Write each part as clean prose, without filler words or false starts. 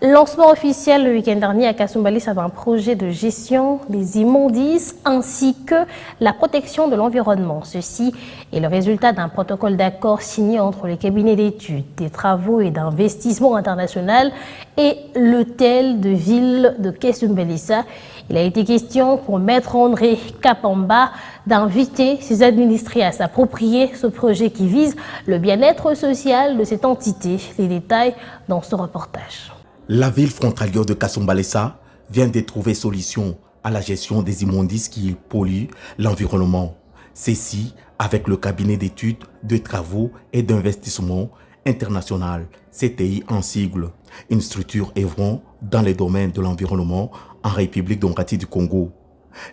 Lancement officiel le week-end dernier à Kasumbalesa d'un projet de gestion des immondices ainsi que la protection de l'environnement. Ceci est le résultat d'un protocole d'accord signé entre les cabinets d'études, des travaux et d'investissement international et l'hôtel de ville de Kasumbalesa. Il a été question pour Maître André Kapamba d'inviter ses administrés à s'approprier ce projet qui vise le bien-être social de cette entité. Les détails dans ce reportage. La ville frontalière de Kasumbalesa vient de trouver solution à la gestion des immondices qui polluent l'environnement. Ceci avec le cabinet d'études, de travaux et d'investissement international, CTI en sigle, une structure œuvrant dans les domaines de l'environnement en République démocratique du Congo.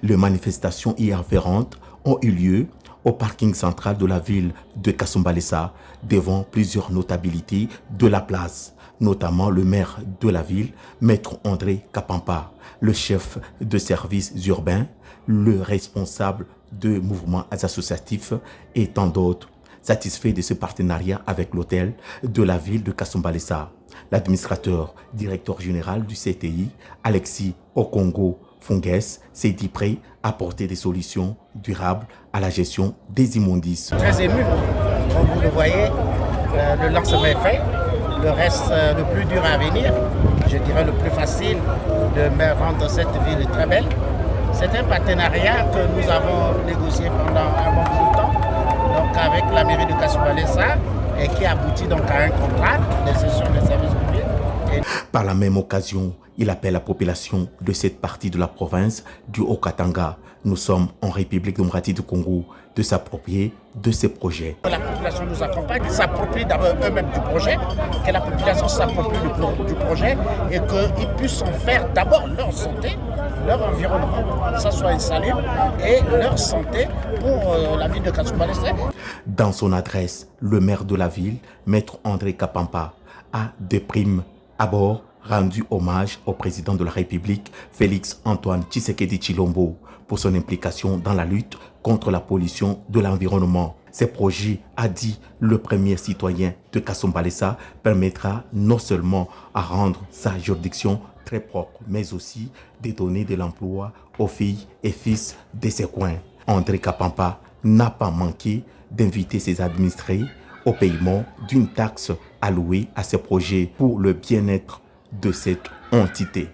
Les manifestations y afférentes ont eu lieu au parking central de la ville de Kasumbalesa devant plusieurs notabilités de la place, notamment le maire de la ville, Maître André Kapamba, le chef de services urbains, le responsable de mouvements associatifs et tant d'autres. Satisfait de ce partenariat avec l'hôtel de la ville de Kasumbalesa, l'administrateur, directeur général du CTI, Alexis Okongo Funges, s'est dit prêt à apporter des solutions durables à la gestion des immondices. Très ému, comme vous le voyez, le lancement est fait. Le reste, le plus dur à venir, je dirais le plus facile de rendre cette ville très belle. C'est un partenariat que nous avons négocié pendant un bon bout de temps, donc avec la mairie de Kasumbalesa, et qui aboutit donc à un contrat de cession des services publics. Par la même occasion, il appelle la population de cette partie de la province du Haut-Katanga, nous sommes en République démocratique du Congo, de s'approprier de ces projets. La population nous accompagne, s'approprie d'abord eux-mêmes du projet, que la population s'approprie du projet et qu'ils puissent en faire d'abord leur santé, leur environnement, ça soit insalubre, et leur santé pour la ville de Kasumbalesa. Dans son adresse, le maire de la ville, Maître André Kapamba, a des primes à bord rendu hommage au président de la République, Félix Antoine Tshisekedi Tshilombo, pour son implication dans la lutte contre la pollution de l'environnement. Ces projets, a dit le premier citoyen de Kasumbalesa, permettra non seulement à rendre sa juridiction très propre, mais aussi de donner de l'emploi aux filles et fils de ces coins. André Kapamba n'a pas manqué d'inviter ses administrés au paiement d'une taxe allouée à ces projets pour le bien-être de cette entité.